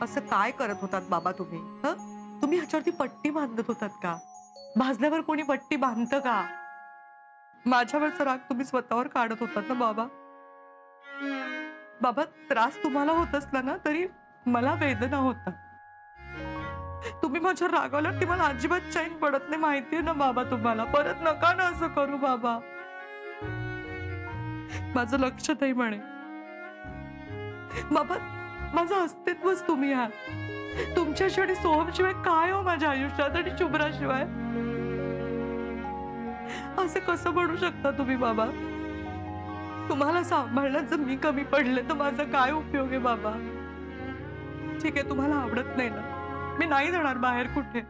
असं काय करत होतात बाबा तुम्ही? तुम्ही ह्याच्यावरती पट्टी बांधत होतात का? भाजल्यावर कोणी पट्टी बांधतं का? माझ्यावरचा राग तुम्ही स्वतःवर काढत होतात ना बाबा. बाबा त्रास तुम्हाला होत असला ना तरी मला वेदना होतात. तुम्ही माझ्यावर रागावल्यावर ती मला अजिबात चैन पडत नाही, माहितीये ना बाबा तुम्हाला. परत नका ना असं करू बाबा. माझं लक्ष नाही म्हणे बाबा. माझं अस्तित्वच तुम्ही आहात. तुमच्याशिवाय आणि सोहमशिवाय काय हो माझ्या आयुष्यात, आणि शुभ्राशिवाय. असे कसं म्हणू शकता तुम्ही बाबा? तुम्हाला सांभाळण्यात जर मी कमी पडले तर माझा काय उपयोग आहे बाबा? ठीक आहे, तुम्हाला आवडत नाही ना, मी नाही जाणार बाहेर कुठे.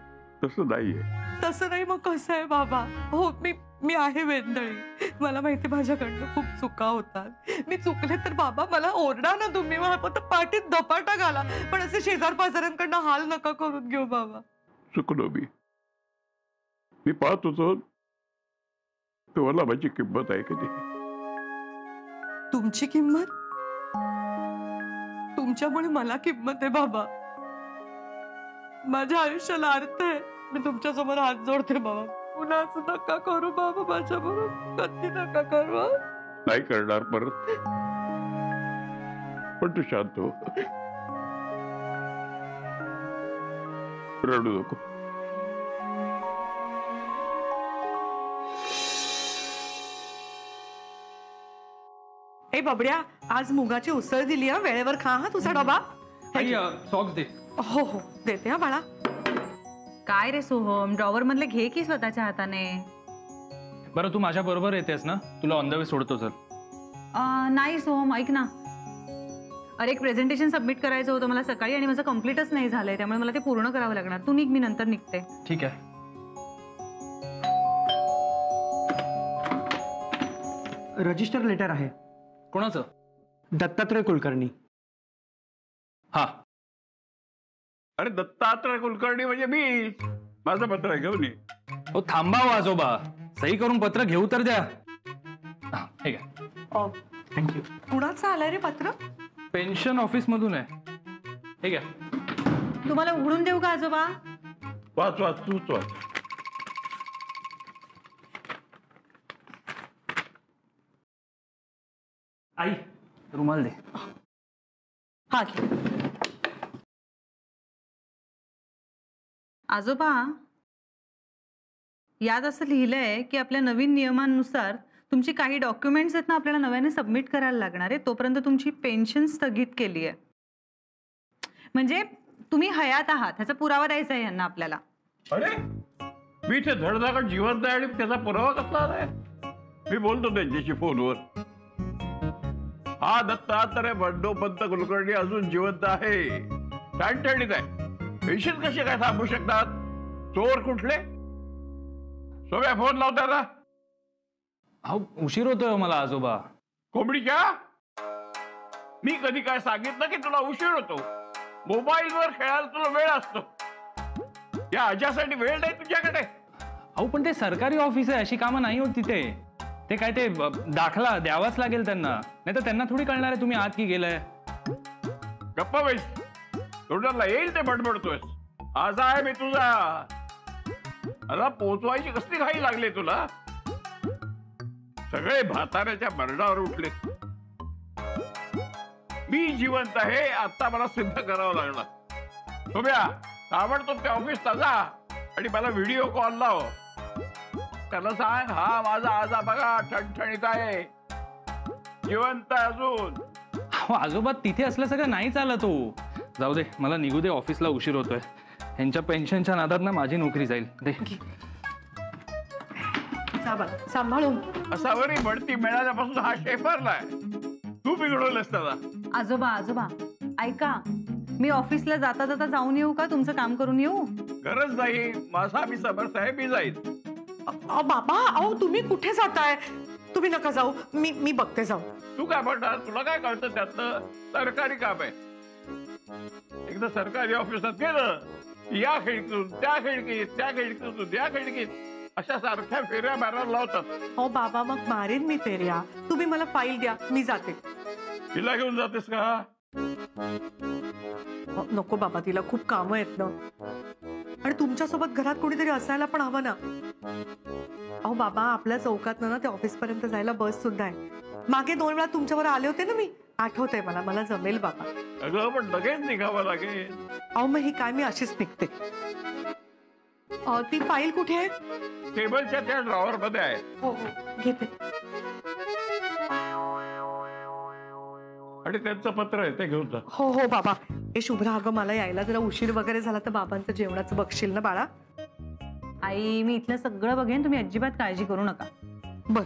तसं नाहीये. तसं नाही मग कसं आहे बाबा? हो, मी आहे वेंदळी. मला माहिती माझ्याकडनं खूप चुका होतात. मी चुकले तर बाबा मला ओरडा ना तुम्ही, फक्त पाठीत धपाटा घाला, पण असे शेजार पाजाऱ्यांकडनं हाल नका करून घेऊ बाबा. चुकलो मी पाहत होतो तुम्हाला माझी किंमत आहे की नाही. तुमची किंमत? तुमच्यामुळे मला किंमत आहे बाबा. माझ्या आयुष्याला अर्थ आहे. मी तुमच्या समोर हात जोडते बाबा. पुन्हा असं नका करू बाबा माझ्याबरोबर. कधी नका करू. नाही करणार परत. पण तू शांत हो, रडू नको. ए बबड्या, आज मुगाची उसळ दिली हा, वेळेवर खा हा तुझा डबा. सॉक्स दे. हो हो देते हा बाळा. काय रे सोहम, ड्रॉवर मधले घे की स्वतःच्या हाताने. बरं तू माझ्या बरोबर येतेस ना, तुला ऑन द वे सोडतो. चल. नाही सोहम, ऐक ना. अरे एक प्रेझेंटेशन सबमिट करायचं होतं मला सकाळी, आणि माझं कम्प्लीटच नाही झालंय, त्यामुळे मला ते पूर्ण करावं लागणार. तू निघ, मी नंतर निघते. ठीक आहे. रजिस्टर लेटर आहे. कोणाचं? दत्तात्रय कुलकर्णी. हा. अरे दत्तात्रय कुलकर्णी म्हणजे मी. माझं पत्र आहे, घेऊन ये. हो थांबा हो आजोबा, सही करून पत्र घेऊ तर द्या. ठीक आहे. थँक्यू. कुणाचं आलंय रे पत्र? पेन्शन ऑफिस मधून आहे. ठीक आहे. तुम्हाला उघडून देऊ का आजोबा? वाच वाच, तूच वाच. आई रुमाल दे. हा घे. आजोबा, यात असं लिहिलंय की आपल्या नवीन नियमांनुसार तुमची काही डॉक्युमेंट्स आहेत ना आपल्याला नव्याने सबमिट करायला लागणार आहे. तोपर्यंत तुमची पेन्शन स्थगित केली आहे. म्हणजे तुम्ही हयात आहात ह्याचा पुरावा द्यायचा आहे यांना आपल्याला. अरे मी इथे धडधाकट जिवंत आहे आणि त्याचा पुरावा कसला आहे? मी बोलतो त्यांच्याशी फोनवर. हा दत्तात्रय बंडोपंत कुलकर्णी अजून जिवंत आहे, टणटणीत आहे. पेन्शन कसे काय थांबू शकतात? चोर कुठले? सोम्या फोन लावता ना. हा उशीर होतोय मला आजोबा. कोंबडीच्या, मी कधी काय सांगितलं की तुला उशीर होतो? मोबाईलवर खेळायला तुला वेळ असतो, या अजासाठी वेळ नाही तुझ्याकडे. अहो पण ते सरकारी ऑफिस आहे, अशी कामं नाही होत तिथे. ते काय ते दाखला द्यावाच लागेल त्यांना, नाही तर त्यांना थोडी कळणार आहे तुम्ही आत की गेलाय. गप्पा बैस, तोंडाला येईल ते बडबडतोय. आज आहे मी तुझा. मला पोचवायची कसली घाई लागली तुला? सगळे भाताऱ्याच्या बरडावर उठले. मी जिवंत आहे आता मला सिद्ध करावं लागणार. सोम्या, ताबडतोब त्या ऑफिसला जा आणि मला व्हिडिओ कॉल लाव. त्याला सांग, हा माझा आजा बघा ठणठणीत आहे, जिवंत अजून. आजोबा तिथे असलं सगळं नाही चालत हो. जाऊ दे, मला निघू दे, ऑफिसला उशीर होतोय. ह्यांच्या पेन्शनच्या नादात ना माझी नोकरी जाईल. दे सांभाळून. असा वरी बढती मिळाल्यापासून हा शेफरलाय. तू बिघडवलंस त्याला. आजोबा आजोबा ऐका, मी ऑफिसला जाता जाता जाऊन येऊ का? तुमचं काम करून येऊ? गरज नाही, माझा मी समर्थ आहे, मी जाईल. बाबा अहो तुम्ही कुठे जाताय? तुम्ही नका जाऊ, मी बघते जाऊ. तू काय म्हणणार? तुला काय कळतं त्यातलं? सरकारी काम आहे. एकदा सरकारी ऑफिसात गेलं, या खिडकीतून त्या खिडकीत, त्या खिडकीतून या खिडकीत, अशा सारख्या फेऱ्या मारायला लावतात. हो बाबा, मग मारेन मी फेऱ्या. तुम्ही मला फाईल द्या, मी जाते. तिला घेऊन जातेस का? नको बाबा, तिला खूप कामं आहेत ना. आणि तुमच्यासोबत घरात कोणीतरी असायला पण हवं ना. अहो बाबा, आपल्या चौकात ना ते ऑफिस पर्यंत जायला बस सुद्धा आहे. मागे 2 वेळा तुमच्यावर आले होते ना मी, आठवतंय मला जमेल बाबा. अगं पण लगेच निघावं लागेल. अहो मग ही काय, मी अशीच निघते. ती फाईल कुठे आहे? टेबलच्या त्या ड्रॉवर मध्ये आहे. हो घेते. आणि त्यांचं पत्र आहे ते घेऊन जा. हो बाबा. हे शुभ्रा, अगं मला यायला जरा उशीर वगैरे झाला तर बाबांचं जेवणाचं बघशील ना बाळा. आई, मी इथलं सगळं बघेन, तुम्ही अजिबात काळजी करू नका. बर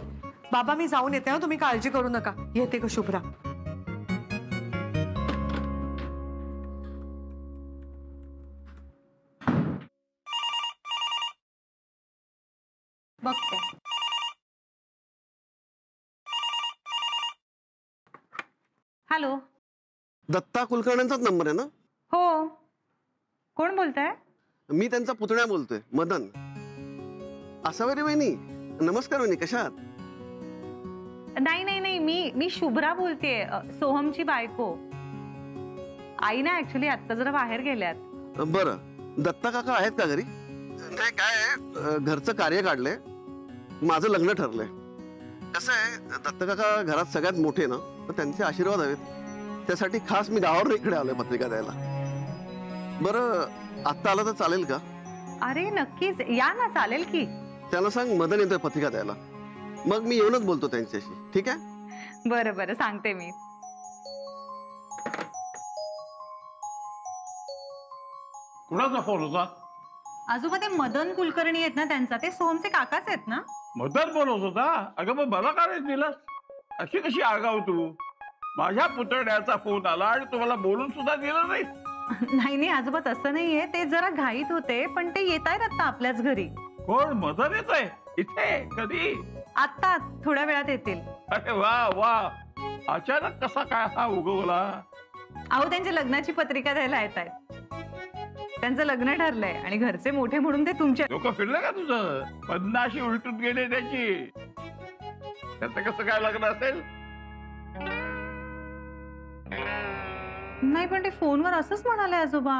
बाबा, मी जाऊन येते ना, तुम्ही काळजी करू नका. येते का शुभ्रा? बघते. हॅलो. दत्ता कुलकर्ण्यांचाच नंबर आहे ना? हो, कोण बोलताय? मी त्यांचा पुतण्या बोलतोय, मदन. असावरी वहिनी, नमस्कार वहिनी, कशा आहात? नाही, मी शुभ्रा बोलतेय, सोहमची बायको. आई ना ऍक्च्युली आता जरा बाहेर गेल्यात. बरं, दत्ता काका आहेत का घरी? नाही, काय आहे, घरचं कार्य काढलंय, माझं लग्न ठरलंय. कसं आहे, दत्ता काका घरात सगळ्यात मोठे ना, तर त्यांचे आशीर्वाद हवेत. त्यासाठी खास मी गावावर इकडे आलोय पत्रिका द्यायला. बरं, आत्ता आला तर चालेल का? अरे नक्कीच या ना, चालेल की. त्यांना सांग मदन येतोय पत्रिका द्यायला. मग मी येऊनच बोलतो त्यांच्याशी, ठीक आहे? बरं सांगते मी. कुणाचा फोन होता? आजोबा, ते मदन कुलकर्णी आहेत ना त्यांचा, ते सोहमचे काकाच आहेत ना? मदत बोलत होता? अगं मग मला काय दिलं? अशी कशी आगाव तू? माझ्या पुतण्याचा फोन आला आणि तुम्हाला बोलून सुद्धा दिलं नाही? नाही आजोबा, तसं नाहीये, ते जरा घाईत होते, पण ते येत आहेत आता आपल्याच घरी. कोण मदत येत आहे इथे? कधी? आता थोड्या वेळात येतील. अरे वा, अचानक कसा काय हा उगवला? अहो, त्यांच्या लग्नाची पत्रिका द्यायला येत आहेत. त्यांचं लग्न ठरलंय आणि घरचे मोठे म्हणून ते तुमच्या. लोक फिरलं का तुझं? पद्माशी उलटून गेले त्याची. त्याचं कसं काय लग्न असेल? नाही, पण ते फोनवर असंच म्हणाले आजोबा.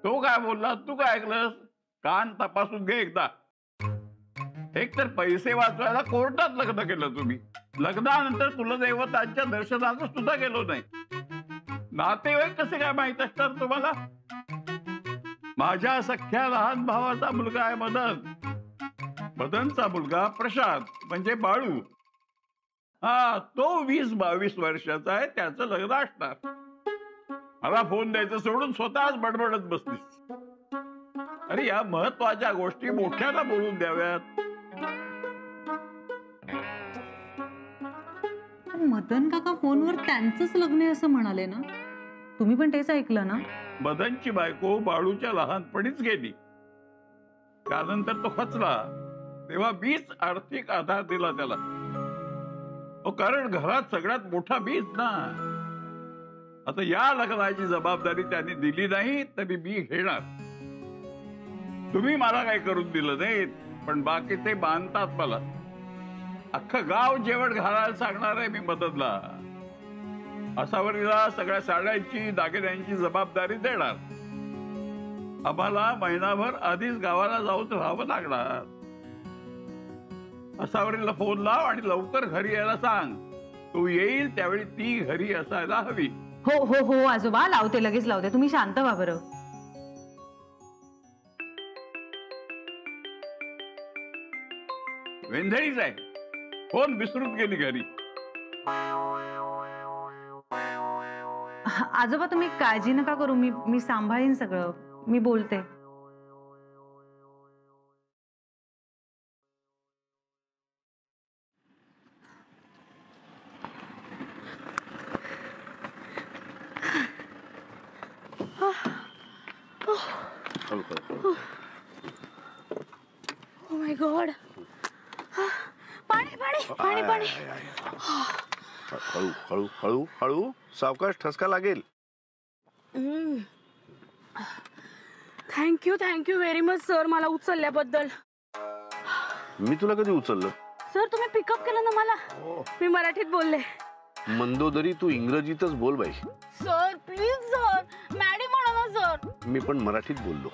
तो काय बोलला? तू काय ऐकलंस? कान तपासून घे एकदा. एक तर पैसे वाचवायला कोर्टात लग्न केलं तुम्ही. लग्नानंतर कुलदैवतांच्या दर्शनाला सुद्धा गेलो नाही. नातेवाईक कसे काय माहित असतात तुम्हाला? माझ्या सख्या लहान भावाचा मुलगा आहे मदन. मदनचा मुलगा प्रशांत म्हणजे बाळू. हा, तो 20-22 वर्षाचा आहे. त्याचं लग्न असणार. मला फोन द्यायचं सोडून स्वतःच बडबडत बसलीस. अरे या महत्वाच्या गोष्टी मोठ्याला बोलून द्याव्यात. मदन काका फोनवर त्यांचंच लग्न आहे असं म्हणाले ना? तुम्ही पण तेच ऐकलं ना? मदनची बायको बाळूच्या लहानपणीच गेली. त्यानंतर तो खचला, तेव्हा मीच आर्थिक आधार दिला त्याला. कारण घरात सगळ्यात मोठा मीच ना. आता या लग्नाची जबाबदारी त्यांनी दिली नाही तरी मी घेणार. तुम्ही मला काही करून दिलं नाही, पण बाकी ते बांधतात मला. अख्खं गाव जेवण घालायला सांगणार आहे मी मदनला. असावरीला सगळ्या साड्यांची दागिन्यांची जबाबदारी देणार. आम्हाला महिनाभर आधीच गावाला जाऊन राहावं लागणार. असावरीला फोन लाव आणि लवकर घरी यायला सांग. तू येईल त्यावेळी ती घरी असायला हवी. हो आजोबा, लावते, लगेच लावते. तुम्ही शांत व्हा बरं. वेंधळीच आहे. फोन विसरून गेली घरी. आजोबा, तुम्ही काळजी नका करू. मी सांभाळीन सगळं. मी बोलते. Oh my God. पाणी पाणी पाणी पाणी. हळू हळू हळू हळू, सावकाश, ठसका लागेल. थँक्यू व्हेरी मच सर, मला उचलल्याबद्दल. मी तुला कधी उचललं? सर, तुम्ही पिकअप केलं ना मला. मी मराठीत बोलले. मंदोदरी, तू इंग्रजीतच बोल बाई. सर प्लीज सर, मॅडम म्हणा ना सर. मी पण मराठीत बोललो.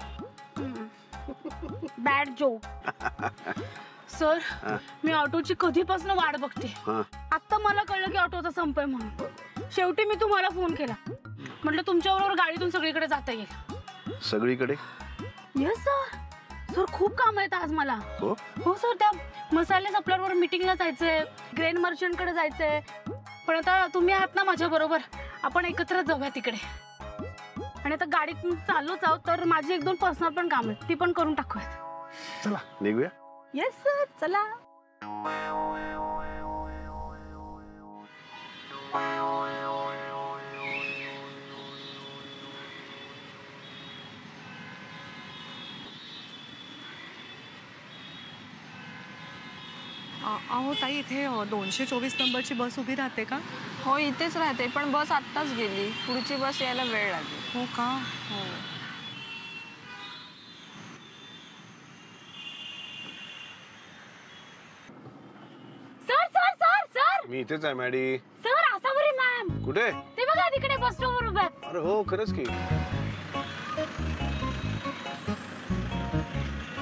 Bad joke. सर मी ऑटोची कधीपासून वाट बघते. हा. आता मला कळलं की ऑटोचा संप आहे म्हणून. शेवटी मी तुम्हाला फोन केला. म्हटलं तुमच्याबरोबर गाडीतून सगळीकडे जाता येईल. सगळीकडे? Yes sir. सर खूप काम आहेत आज मला. हो हो सर, त्या मसाले सप्लायरवर मीटिंगला जायचंय, ग्रेन मर्चंट कडे जायचंय. पण आता तुम्ही आहात ना माझ्या बरोबर, आपण एकत्र जाऊया तिकडे. आणि आता गाडीतून चालूच आहोत तर माझी 1-2 पर्सनल पण काम आहेत, ती पण करून टाकूयात. चला निघूया. येस सर, चला. अहो ताई, इथे 224 नंबरची बस उभी राहते का? हो इथेच राहते, पण बस आत्ताच गेली. पुढची बस यायला वेळ लागेल. हो का? हो. सर सर सर सर मी इथेच आहे मॅडी. Sir, Asavari ma'am. कुठे? ते बघा तिकडे बस स्टॉपवर उभे आहेत. अरे हो खरंच की.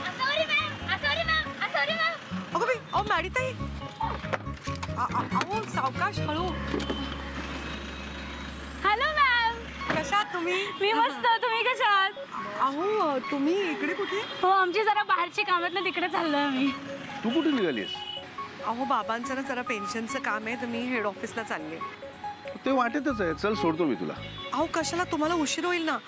Asavari ma'am, Asavari ma'am, Asavari ma'am. अगं बाई, अहो मॅडी ताई, अहो सावकाश, हळू. Hello ma'am. कशा आहात तुम्ही? मी मस्त, तुम्ही कशा आहात? अहो तुम्ही इकडे कुठे? हो, आमची जरा बाहेरची काम आहेत ना, तिकडे चाललोय आम्ही. तू कुठे निघालीस? अहो बाबांचं ना जरा पेन्शनचं काम आहे, तर मी हेड ऑफिसला चालले. ते वाटेतच आहे. चल सोडतो मी तुला. अहो कशाला, तुम्हाला उशीर होईल ना.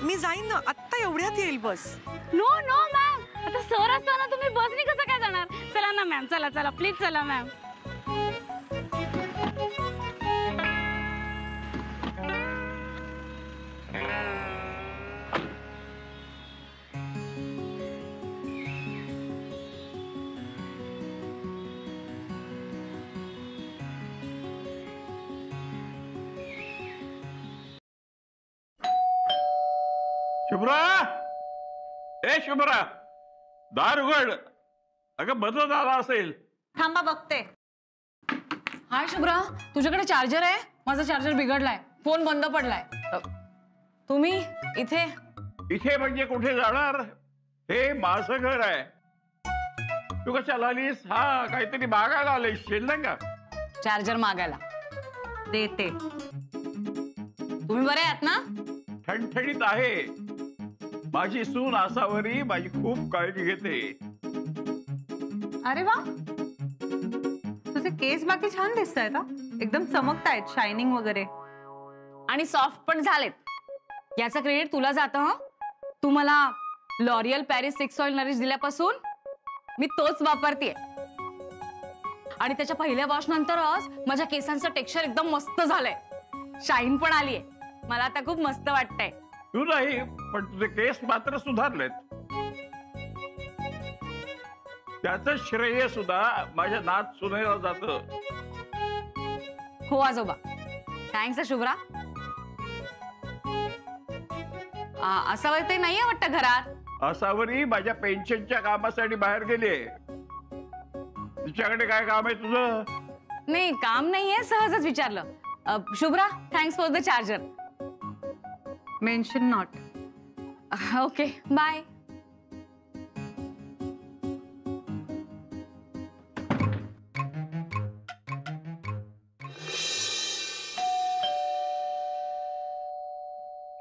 मी जाईन ना, आत्ता एवढ्यात येईल बस. नो नो मॅम, आता सर असताना तुम्ही बसनी कसं काय जाणार? चला ना मॅम, चला चला प्लीज चला मॅम. शुभ्रा, ए शुभ्रा, दार उघड. अगं बदलत आला असेल. थांबा बघते. हाय शुभ्रा, तुझ्याकडे चार्जर आहे? माझा चार्जर बिघडलाय, फोन बंद पडलाय. तुम्ही इथे? इथे म्हणजे कुठे जाणार? हे माझं घर आहे. तू कशाला आलीस? हा, काहीतरी मागायला आलीस नाही का? चार्जर मागायला. देते. तुम्ही बरे आहात ना? ठणठणीत आहे. माझी सून आसावरी माझी खूप काळजी घेते. अरे वा, तुझे केस बाकी छान दिसत आहेत. एकदम चमकतायत, शायनिंग वगैरे. आणि सॉफ्ट पण झालेत. याचं क्रेडिट तुला जातं. हं, तू मला लॉरियल पॅरिस 6 ऑइल नरिश दिल्यापासून मी तोच वापरतेय. आणि त्याच्या पहिल्या वॉश नंतरच माझ्या केसांचं टेक्स्चर एकदम मस्त झालंय, शाईन पण आलीये. मला आता खूप मस्त वाटतंय. तू नाही, पण तुझे केस मात्र सुधारलेत. त्याचं श्रेय सुद्धा माझ्या नात सुनेला जातं. हो आजोबा, थँक्स शुभ्रा. असं ते नाहीये वाटतं घरात. आसावरी माझ्या पेन्शनच्या कामासाठी बाहेर गेले. तिच्याकडे काय काम आहे तुझं? नाही, काम नाहीये, सहजच विचारलं. Shubhra, thanks for the charger. Mention not. Okay, bye.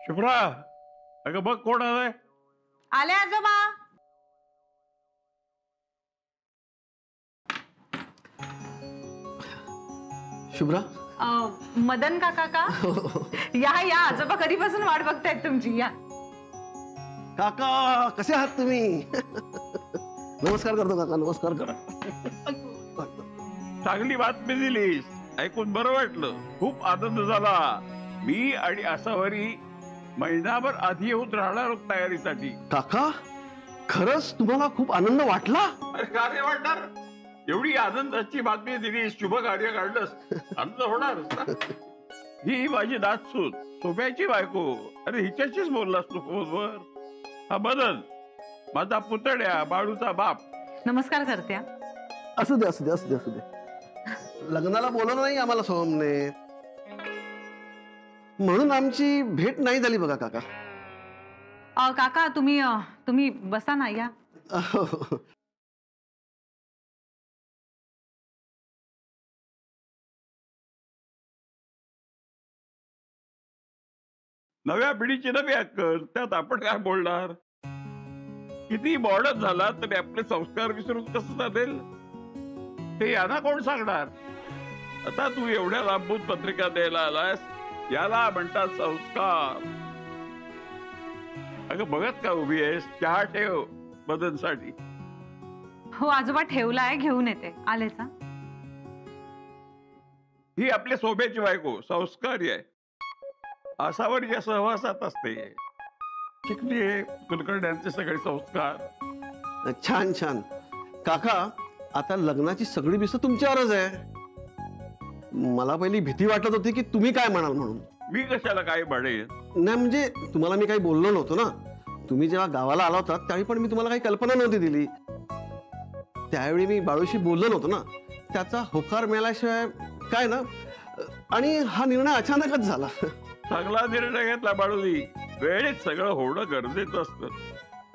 Shubhra, अगं बघ कोण आलंय. आले आजोबा. शुभ्रा, मदन काका का? या या, आजोबा कधीपासून वाट बघतायत तुमची. या काका कसे आहात तुम्ही? नमस्कार करतो काका, नमस्कार करा. चांगली बातमी दिलीस, ऐकून बरं वाटलं. खूप आनंद झाला. मी आणि आसावरी महिनाभर आधी येऊन राहणार आहोत तयारीसाठी. काका, खरंच तुम्हाला खूप आनंद वाटला? अरे का नाही वाटणार? एवढी आनंदाची बातमी दिली, शुभ कार्य काढलंस, आनंद होणार. ही माझी नातसून, सोफ्याची बायको. अरे हिच्याशीच बोललास तू फोनवर? हा मदन, माझा पुतण्या, बाळूचा बाप. नमस्कार करत्या. असू दे असू दे असू दे असू दे. लग्नाला बोलवलं नाही आम्हाला सोहमने, म्हणून आमची भेट नाही झाली बघा काका. काका तुम्ही बसा ना, या. नव्या पिढीची नवी अक्कल, त्यात आपण काय बोलणार? किती मॉडर्न झाला तरी आपले संस्कार विसरून कसं चालेल? ते यांना कोण सांगणार? आता तू एवढ्या लांबून पत्रिका द्यायला आलास, याला म्हणतात संस्कार. अगं बघत का उभी आहेस? चहा ठेव मदनसाठी. हो आजोबा, ठेवलाय, घेऊन येते. आलेच. ही आपल्या सोब्याची बायको संस्कारी आहे, आसावरीच्या सहवासात असते. शिकली आहे कुलकर्ण्यांचे सगळे संस्कार. छान छान. काका, आता लग्नाची सगळी बिस्त तुमच्यावरच आहे. मला पहिली भीती वाटत होती की तुम्ही काय म्हणाल म्हणून. मी कशाला काय बडेल? नाही म्हणजे तुम्हाला मी काही बोललो नव्हतो ना. तुम्ही जेव्हा गावाला आला होता त्यावेळी पण मी तुम्हाला काही कल्पना नव्हती दिली. त्यावेळी मी बाळूशी बोललो नव्हतो ना. त्याचा होकार मिळाल्याशिवाय काय ना. आणि हा निर्णय अचानकच झाला. चांगला निर्णय घेतला बाळूनी. वेळेत सगळं होणं गरजेचं असतं.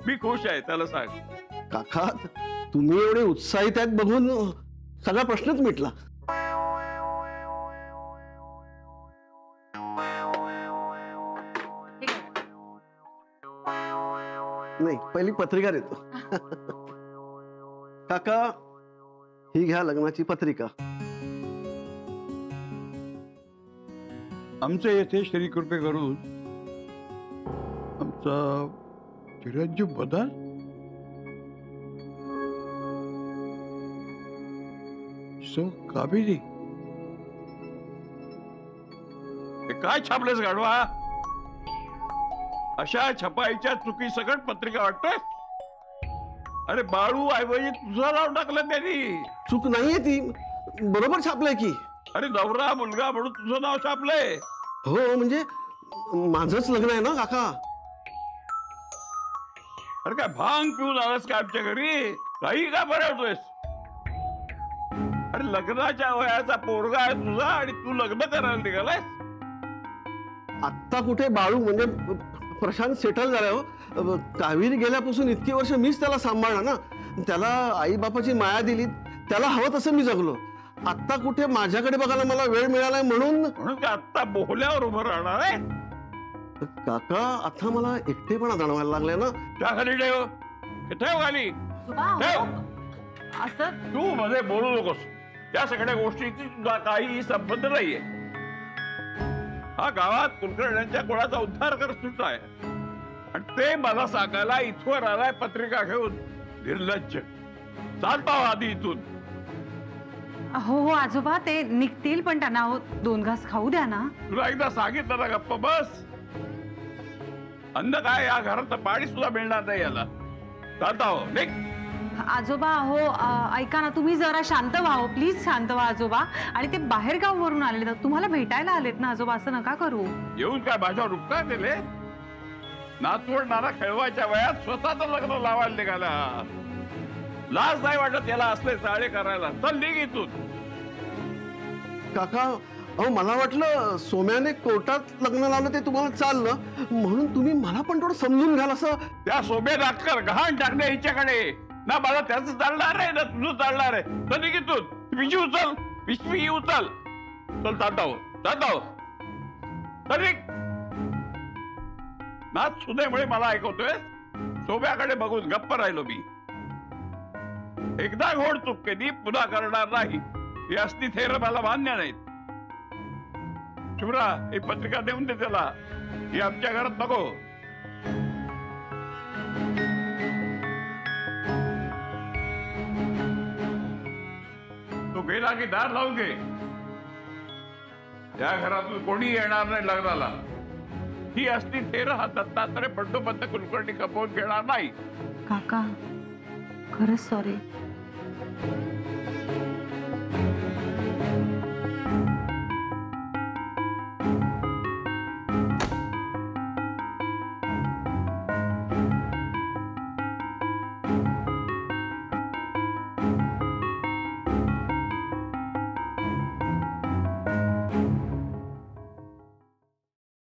मी खुश आहे, त्याला सांग. काका, तुम्ही एवढे उत्साहित आहेत बघून सगळा प्रश्नच मिटला. नाही, पहिली पत्रिका देतो. काका, ही घ्या लग्नाची पत्रिका. आमच्या येथे श्रीकृपे करून आमचा चिरंजीव बदल सो काबिली. काय छापलेस गाढवा? अशा छपाईच्या चुकी सकट पत्रिका वाटतोय? अरे बाळू ऐवजी तुझं नाव टाकलं त्यांनी. चूक नाहीये ती, बरोबर छापलंय की. अरे नवरा मुलगा म्हणून तुझं नाव छापलंय. हो म्हणजे माझंच लग्न आहे ना काका. अरे काय भांग पिऊन आलास का आमच्या घरी? काही का बनवतोयस? अरे लग्नाच्या वयाचा पोरगा आहे तुझा आणि तू लग्न करायला निघालायस? आत्ता कुठे बाळू म्हणजे प्रशांत सेटल झालाय हो. कावेरी गेल्यापासून इतकी वर्ष मीच त्याला सांभाळलं ना. त्याला आई बापाची माया दिली, त्याला हवं तसं मी जगलो. आत्ता कुठे माझ्याकडे बघायला मला वेळ मिळालाय म्हणून का आत्ता बोहल्यावर उभं राहणार आहे? काका, आता मला एकटेपणा जाणवायला लागलाय ना. त्या खाली ठेव, ठेव खाली ठेव. असं तू मध्ये बोलू नकोस. या सगळ्या गोष्टीची तुझा काही संबंध नाहीये. हा गावात कुलकर्ण्यांच्या कुळाचा उद्धार कर सुद्धा आहे आणि ते मला सांगायला इथवर आलाय पत्रिका घेऊन. निर्लज्ज. चालता आधी इथून. हो हो आजोबा, ते निघतील, पण त्यांना हो 2 घास खाऊ द्या ना. तुला एकदा सांगितलं ना गप्प बस. अन्न काय, या घरात पाणी सुद्धा मिळणार नाही याला. चालता हो निघ. आजोबा हो, ऐका ना, तुम्ही जरा शांत व्हा हो, प्लीज शांत व्हा आजोबा. आणि ते बाहेर गाव वरून आलेले, तुम्हाला भेटायला आलेत ना आजोबा, असं नका करू. येऊन काय माझ्यावर उपकार दिले? नातवड नाना खेळवायच्या वयात स्वतःच लग्न लावायला निघाला. लाज नाही वाटत याला असले चाळे करायला? चल निघ इथून. काका, अहो मला वाटलं सोम्याने कोर्टात लग्न लावलं ते तुम्हाला चाललं म्हणून तुम्ही मला पण थोडं समजून घ्याल असं. त्या सोबे नाटकर गहाण टाकणे हिच्याकडे ना. मला त्याच चालणार आहे ना तुझं चालणार आहे. तर निघ इथून. पिशवी उचल, पिशवी उचल. चल जाताव जाताव. तर नाच सुनेमुळे मला ऐकवतोय. सोब्याकडे बघून गप्प राहिलो मी. एकदा घोड चूक केली, पुन्हा करणार नाही. ही असली थेर मला मान्य नाहीत. शुभ्रा, ही पत्रिका देऊन दे त्याला. ही आमच्या घरात नको. तो गेला की दार लावून घे. या घरातून कोणी येणार नाही लग्नाला. ही असली थेर हा दत्तात्रय बंडोबंद कुलकर्णी खपवून घेणार नाही. काका, खरंच सॉरी.